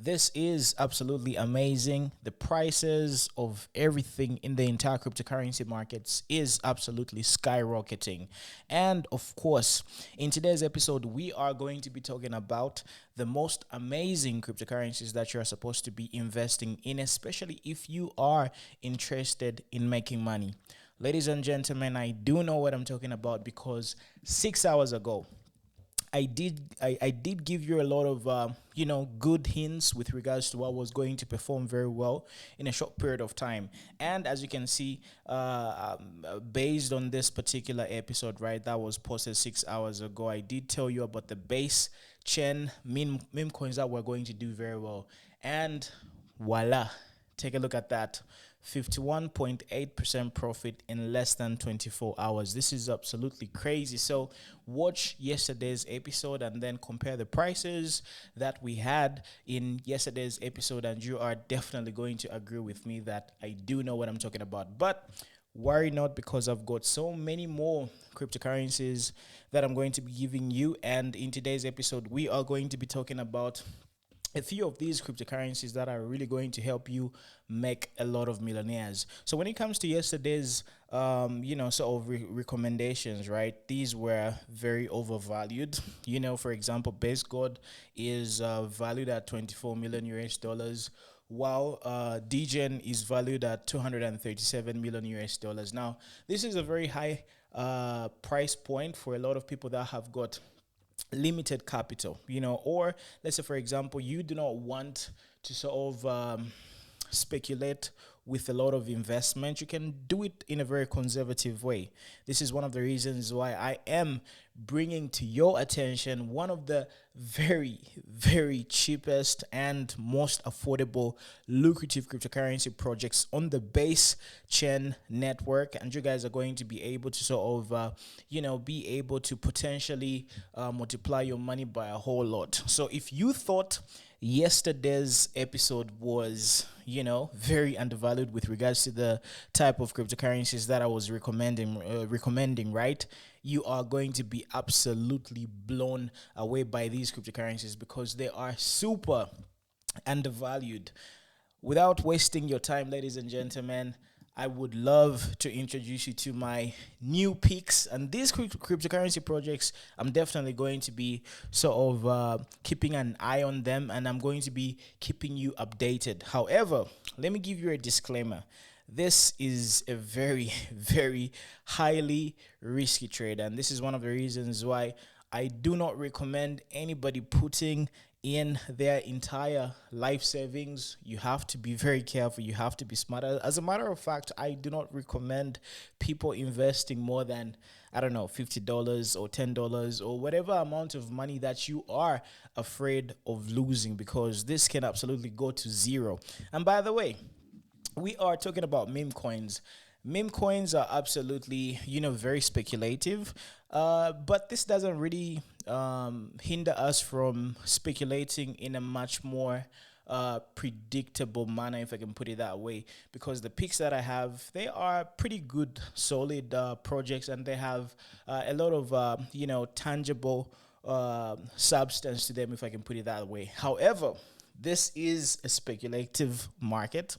This is absolutely amazing. The prices of everything in the entire cryptocurrency markets is absolutely skyrocketing. And of course, in today's episode, we are going to be talking about the most amazing cryptocurrencies that you're supposed to be investing in, especially if you are interested in making money. Ladies and gentlemen, I do know what I'm talking about because 6 hours ago, I did give you a lot of good hints with regards to what was going to perform very well in a short period of time. And as you can see, based on this particular episode, right, that was posted 6 hours ago, I did tell you about the base chain meme coins that were going to do very well, and voila, take a look at that. 51.8% profit in less than 24 hours. This is absolutely crazy. So, watch yesterday's episode and then compare the prices that we had in yesterday's episode, and you are definitely going to agree with me that I do know what I'm talking about. But worry not, because I've got so many more cryptocurrencies that I'm going to be giving you. And in today's episode, we are going to be talking about a few of these cryptocurrencies that are really going to help you make a lot of millionaires. So when it comes to yesterday's, sort of recommendations, right? These were very overvalued. For example, Base God is valued at 24 million US dollars, while Degen is valued at 237 million US dollars. Now, this is a very high price point for a lot of people that have got limited capital, or let's say, for example, you do not want to sort of speculate with a lot of investment. You can do it in a very conservative way. This is one of the reasons why I am bringing to your attention one of the very, very cheapest and most affordable, lucrative cryptocurrency projects on the base chain network. And you guys are going to be able to sort of, be able to potentially multiply your money by a whole lot. So if you thought yesterday's episode was very undervalued with regards to the type of cryptocurrencies that I was recommending, right, you are going to be absolutely blown away by these cryptocurrencies because they are super undervalued. Without wasting your time, ladies and gentlemen, I would love to introduce you to my new picks. And these cryptocurrency projects, I'm definitely going to be sort of keeping an eye on them, and I'm going to be keeping you updated. However, let me give you a disclaimer. This is a very, very highly risky trade, and this is one of the reasons why I do not recommend anybody putting in their entire life savings. You have to be very careful. You have to be smart. As a matter of fact, I do not recommend people investing more than, I don't know, $50 or $10 or whatever amount of money that you are afraid of losing, because this can absolutely go to zero. And by the way, we are talking about meme coins. Meme coins are absolutely, very speculative, but this doesn't really hinder us from speculating in a much more predictable manner, if I can put it that way, because the picks that I have, they are pretty good, solid projects, and they have a lot of, tangible substance to them, if I can put it that way. However, this is a speculative market,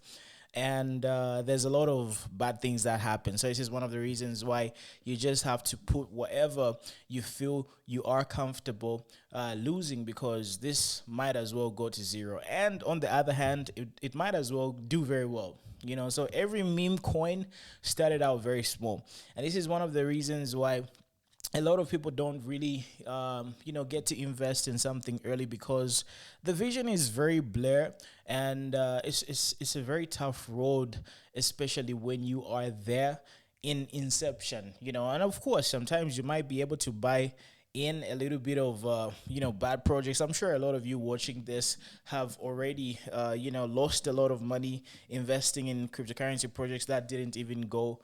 and there's a lot of bad things that happen. So this is one of the reasons why you just have to put whatever you feel you are comfortable losing, because this might as well go to zero. And on the other hand, it might as well do very well. So every meme coin started out very small, and this is one of the reasons why a lot of people don't really, get to invest in something early, because the vision is very blurred, and it's a very tough road, especially when you are there in inception. And of course, sometimes you might be able to buy in a little bit of bad projects. I'm sure a lot of you watching this have already lost a lot of money investing in cryptocurrency projects that didn't even go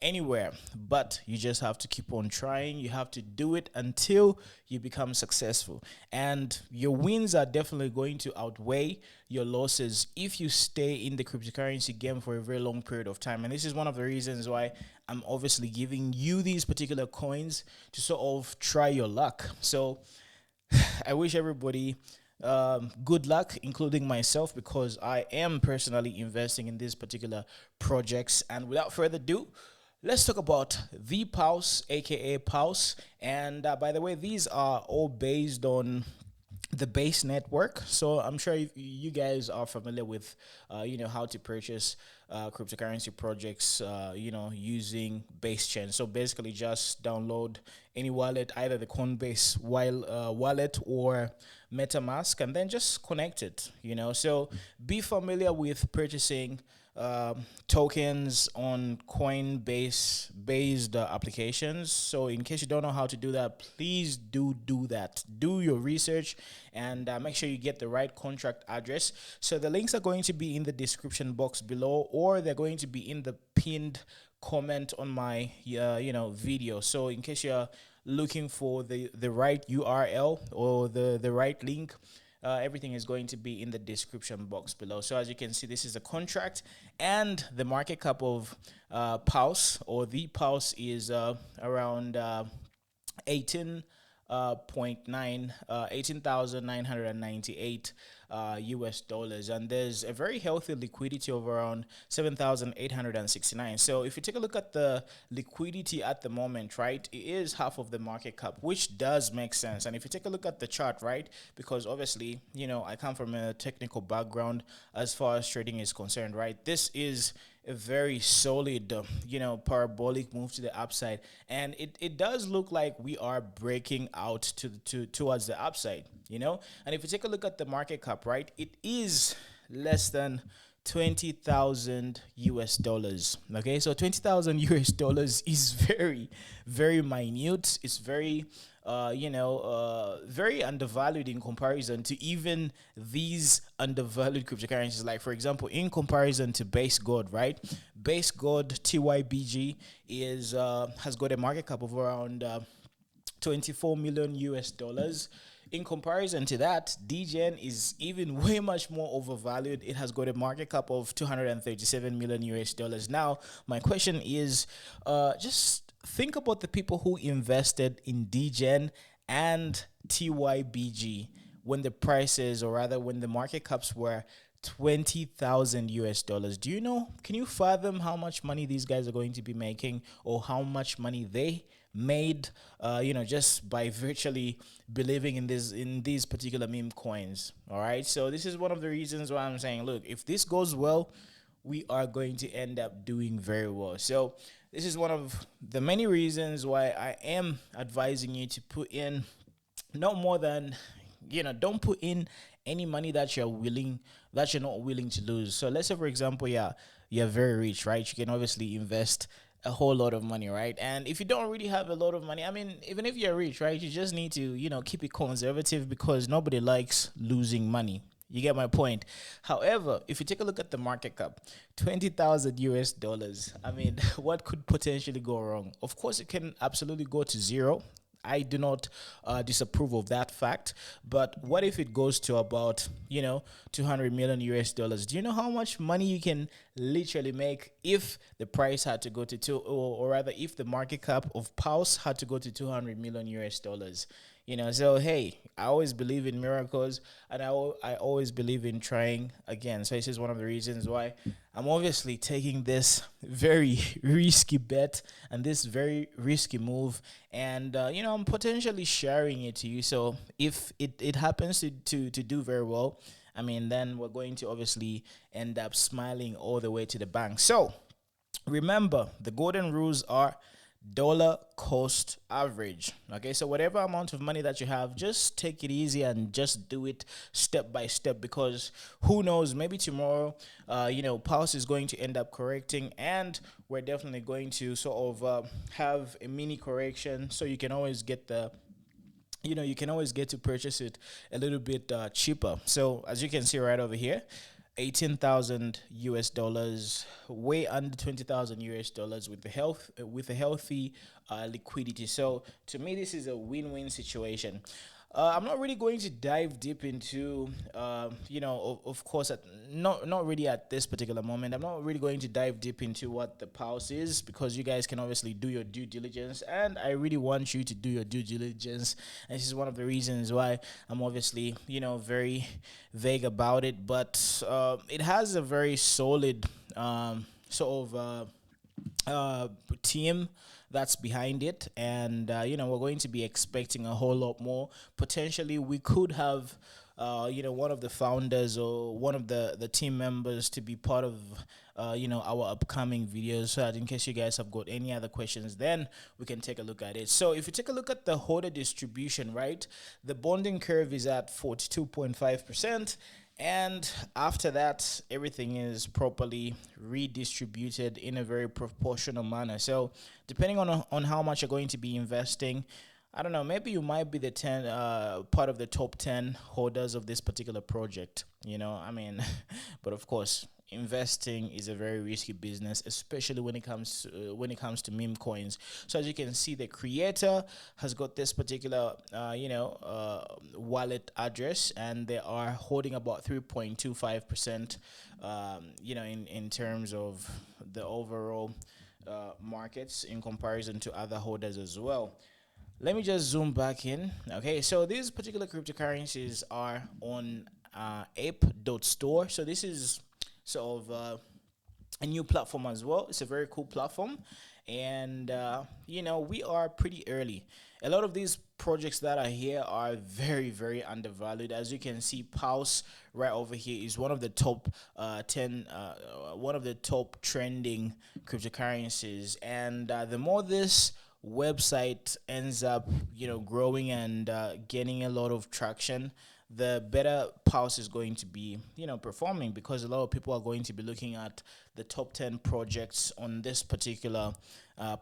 anywhere. But you just have to keep on trying. You have to do it until you become successful, and your wins are definitely going to outweigh your losses if you stay in the cryptocurrency game for a very long period of time. And this is one of the reasons why I'm obviously giving you these particular coins to sort of try your luck. So I wish everybody good luck, including myself, because I am personally investing in these particular projects. And without further ado, let's talk about the Pulse, aka Pulse. And by the way, these are all based on the base network. So I'm sure you guys are familiar with, how to purchase cryptocurrency projects, using base chain. So basically, just download any wallet, either the Coinbase wallet or MetaMask, and then just connect it. So be familiar with purchasing tokens on Coinbase based applications. So in case you don't know how to do that, please do that. Do your research and make sure you get the right contract address. So the links are going to be in the description box below, or they're going to be in the pinned comment on my video. So in case you're looking for the right URL or the right link, everything is going to be in the description box below. So as you can see, this is the contract, and the market cap of Pulse, or the Pulse, is around 18,998 US dollars, and there's a very healthy liquidity of around 7,869. So if you take a look at the liquidity at the moment, right, it is half of the market cap, which does make sense. And if you take a look at the chart, right, because obviously, I come from a technical background as far as trading is concerned, right, this is a very solid, parabolic move to the upside, and it does look like we are breaking out towards the upside, And if you take a look at the market cap, right, it is less than 20,000 US dollars. Okay, so 20,000 US dollars is very, very minute. It's very very undervalued in comparison to even these undervalued cryptocurrencies. Like, for example, in comparison to base gold, right? Base gold TYBG has got a market cap of around 24 million US dollars. In comparison to that, Degen is even way much more overvalued. It has got a market cap of 237 million US dollars. Now, my question is, just think about the people who invested in Degen and TYBG when the prices, or rather when the market caps, were 20,000 US dollars. Do you know? Can you fathom how much money these guys are going to be making, or how much money they made, just by virtually believing in these particular meme coins? All right. So this is one of the reasons why I'm saying, look, if this goes well, we are going to end up doing very well. So this is one of the many reasons why I am advising you to put in no more than, don't put in any money that you're not willing to lose. So let's say, for example, you're very rich, right? You can obviously invest a whole lot of money, right? And if you don't really have a lot of money, I mean, even if you're rich, right, you just need to, keep it conservative, because nobody likes losing money. You get my point. However, if you take a look at the market cap, 20,000 US dollars, I mean, what could potentially go wrong? Of course, it can absolutely go to zero. I do not disapprove of that fact. But what if it goes to about, 200 million US dollars? Do you know how much money you can literally make if the price had to go to or rather, if the market cap of Pulse had to go to 200 million US dollars? So hey, I always believe in miracles, and I always believe in trying again. So this is one of the reasons why I'm obviously taking this very risky bet and this very risky move, and I'm potentially sharing it to you. So if it happens to do very well, I mean, then we're going to obviously end up smiling all the way to the bank. So remember, the golden rules are dollar cost average. Okay, so whatever amount of money that you have, just take it easy and just do it step by step, because who knows, maybe tomorrow Pulse is going to end up correcting, and we're definitely going to sort of have a mini correction, so you can always get to purchase it a little bit cheaper. So as you can see right over here, 18,000 US dollars, way under 20,000 US dollars, with a healthy liquidity. So to me, this is a win-win situation. I'm not really going to dive deep into, of course, not really at this particular moment. I'm not really going to dive deep into what the pulse is because you guys can obviously do your due diligence, and I really want you to do your due diligence. And this is one of the reasons why I'm obviously, very vague about it. But it has a very solid sort of. Uh, team that's behind it, and we're going to be expecting a whole lot more. Potentially we could have one of the founders or one of the team members to be part of our upcoming videos, so that in case you guys have got any other questions, then we can take a look at it. So if you take a look at the holder distribution, right, the bonding curve is at 42.5%. And after that, everything is properly redistributed in a very proportional manner. So depending on how much you're going to be investing, I don't know, maybe you might be the 10 part of the top 10 holders of this particular project. I mean, but of course, investing is a very risky business, especially when it comes to meme coins. So as you can see, the creator has got this particular wallet address, and they are holding about 3.25%, in terms of the overall markets in comparison to other holders as well. Let me just zoom back in. Okay, so these particular cryptocurrencies are on ape.store. So this is sort of a new platform as well. It's a very cool platform, and we are pretty early. A lot of these projects that are here are very, very undervalued. As you can see, Pulse right over here is one of the top 10, one of the top trending cryptocurrencies, and the more this website ends up growing and gaining a lot of traction, the better Pulse is going to be performing, because a lot of people are going to be looking at the top 10 projects on this particular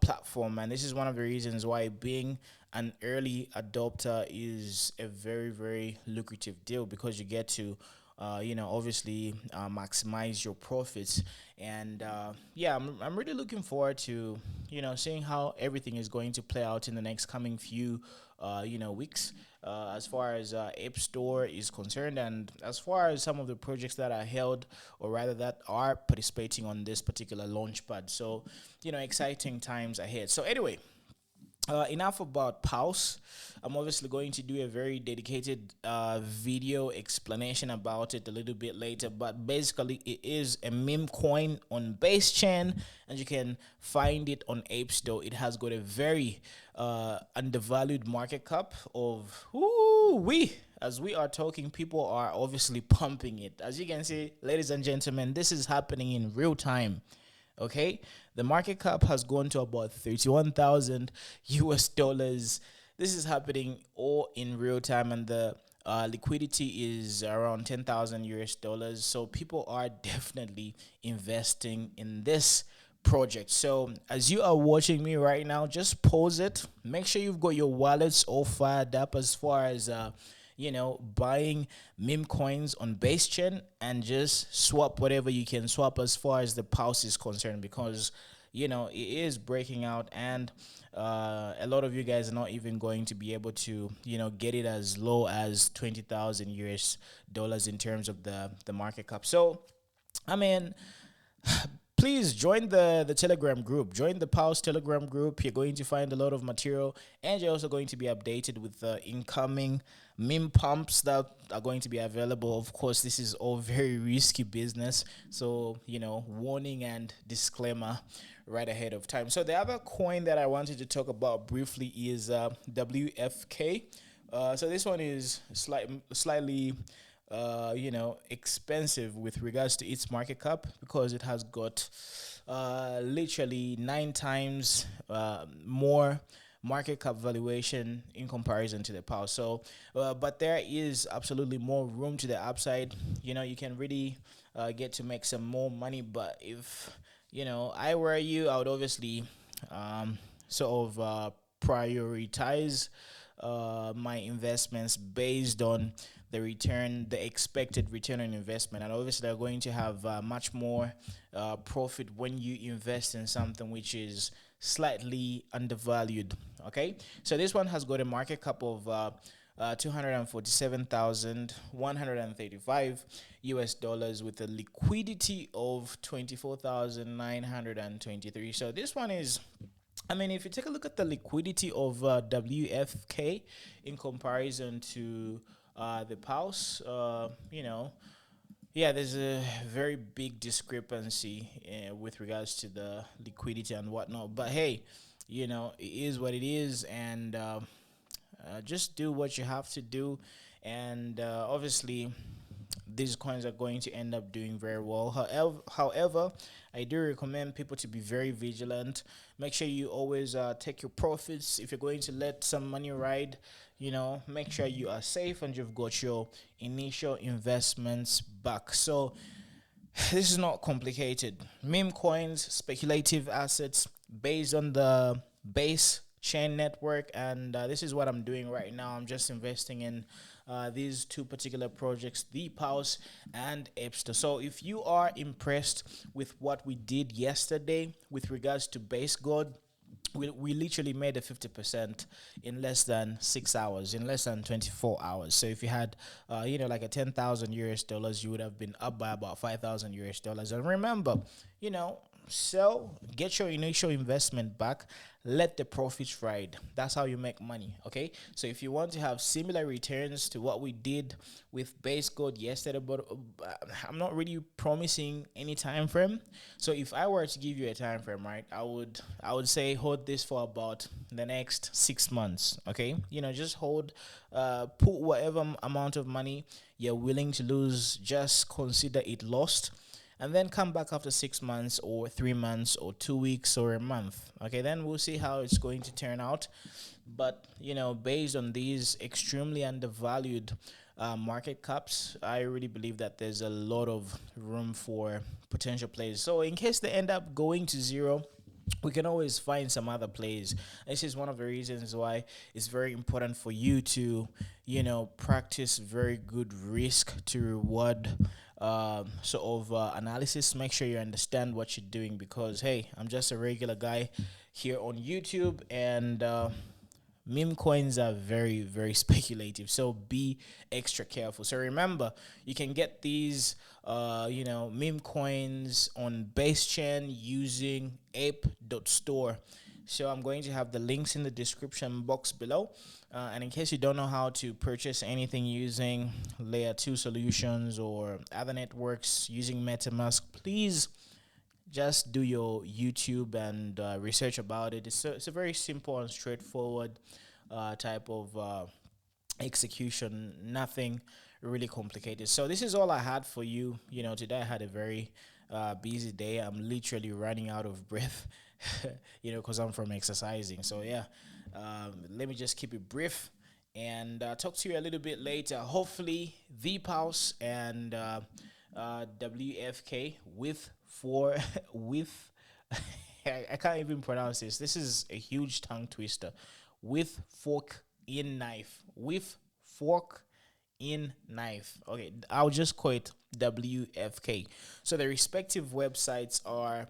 platform. And this is one of the reasons why being an early adopter is a very, very lucrative deal, because you get to obviously maximize your profits. And I'm really looking forward to seeing how everything is going to play out in the next coming few weeks, as far as App Store is concerned, and as far as some of the projects that are held, or rather that are participating on this particular launchpad. So exciting times ahead. So anyway, enough about Pulse. I'm obviously going to do a very dedicated video explanation about it a little bit later, but basically it is a meme coin on base chain, and you can find it on Ape Store. It has got a very undervalued market cap of as we are talking, people are obviously pumping it. As you can see, ladies and gentlemen, this is happening in real time. Okay, the market cap has gone to about 31,000 US dollars. This is happening all in real time, and the liquidity is around 10,000 US dollars. So people are definitely investing in this project. So as you are watching me right now, just pause it. Make sure you've got your wallets all fired up as far as buying meme coins on base chain, and just swap whatever you can swap as far as the Pulse is concerned, because it is breaking out, and a lot of you guys are not even going to be able to get it as low as 20,000 US dollars in terms of the market cap. So I mean, please join the Telegram group. Join the Pulse Telegram group. You're going to find a lot of material, and you're also going to be updated with the incoming meme pumps that are going to be available. Of course, this is all very risky business, so warning and disclaimer right ahead of time. So the other coin that I wanted to talk about briefly is WFK. So this one is slightly expensive with regards to its market cap, because it has got literally 9 times more market cap valuation in comparison to the Pulse. So but there is absolutely more room to the upside. You can really get to make some more money, but if I were you, I would obviously sort of prioritize my investments based on the expected return on investment. And obviously they're going to have much more profit when you invest in something which is slightly undervalued. Okay, so this one has got a market cap of $247,135 US dollars with a liquidity of 24,923. So this one is, I mean, if you take a look at the liquidity of WFK in comparison to the Pulse, yeah, there's a very big discrepancy with regards to the liquidity and whatnot. But hey, it is what it is, and just do what you have to do. And obviously, these coins are going to end up doing very well. However, I do recommend people to be very vigilant. Make sure you always take your profits. If you're going to let some money ride, make sure you are safe and you've got your initial investments back. So this is not complicated. Meme coins, speculative assets based on the base chain network, and this is what I'm doing right now. I'm just investing in these two particular projects, the Pulse and Epster. So if you are impressed with what we did yesterday with regards to base gold, we literally made a 50% in less than 6 hours, in less than 24 hours. So if you had, like a 10,000 US dollars, you would have been up by about 5,000 US dollars. And remember, sell, get your initial investment back, let the profits ride. That's how you make money. Okay. So if you want to have similar returns to what we did with base gold yesterday, but I'm not really promising any time frame. So if I were to give you a time frame, right, I would say hold this for about the next 6 months. Okay. Just hold, put whatever amount of money you're willing to lose, just consider it lost, and then come back after 6 months or 3 months or 2 weeks or a month. Okay, then we'll see how it's going to turn out. But based on these extremely undervalued market caps, I really believe that there's a lot of room for potential plays. So in case they end up going to zero, we can always find some other plays. This is one of the reasons why it's very important for you to, practice very good risk to reward sort of analysis. Make sure you understand what you're doing, because hey, I'm just a regular guy here on YouTube, and meme coins are very, very speculative, so be extra careful. So remember, you can get these meme coins on base chain using ape.store. So I'm going to have the links in the description box below, and in case you don't know how to purchase anything using layer 2 solutions or other networks using MetaMask, please just do your YouTube and research about it. It's a very simple and straightforward type of execution, nothing really complicated. So this is all I had for you. Today I had a very busy day. I'm literally running out of breath, because I'm from exercising. So yeah, let me just keep it brief and talk to you a little bit later. Hopefully, the Pulse and WFK with I can't even pronounce this. This is a huge tongue twister. With fork in knife. With fork in knife. Okay, I'll just call it WFK. So the respective websites are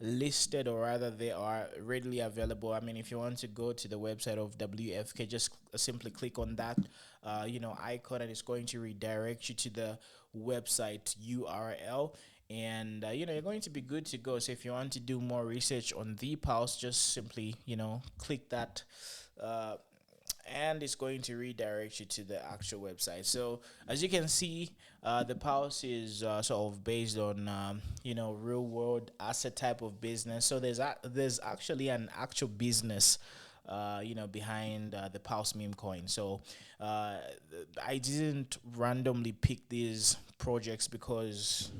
listed, or rather they are readily available. I mean, if you want to go to the website of WFK, just simply click on that icon, and it's going to redirect you to the website URL, and you're going to be good to go. So if you want to do more research on the Pulse, just simply click that, and it's going to redirect you to the actual website. So as you can see, the Pulse is sort of based on real world asset type of business. So there's actually an actual business behind the Pulse meme coin. So I didn't randomly pick these projects because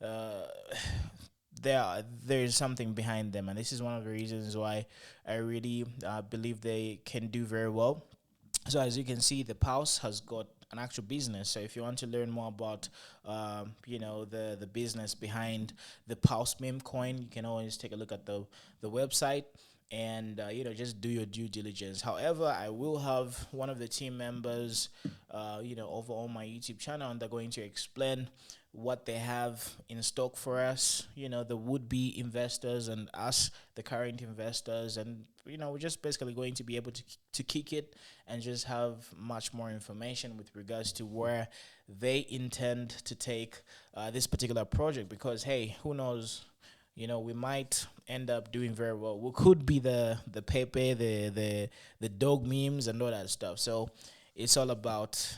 uh, there's something behind them, and this is one of the reasons why I really believe they can do very well. So as you can see, the Pulse has got an actual business. So if you want to learn more about the business behind the Pulse meme coin, you can always take a look at the website. and just do your due diligence. However, I will have one of the team members over on my YouTube channel, and they're going to explain what they have in stock for us, the would-be investors and us, the current investors. And we're just basically going to be able to kick it and just have much more information with regards to where they intend to take this particular project. Because hey, who knows, we might end up doing very well. We could be the Pepe, the dog memes and all that stuff. So it's all about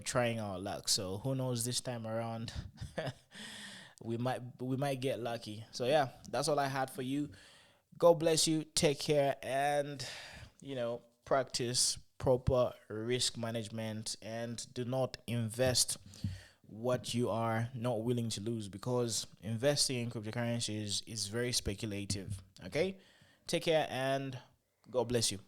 trying our luck. So who knows, this time around we might get lucky. So yeah, that's all I had for you. God bless you. Take care, and practice proper risk management, and do not invest what you are not willing to lose, because investing in cryptocurrencies is very speculative. Okay? Take care, and God bless you.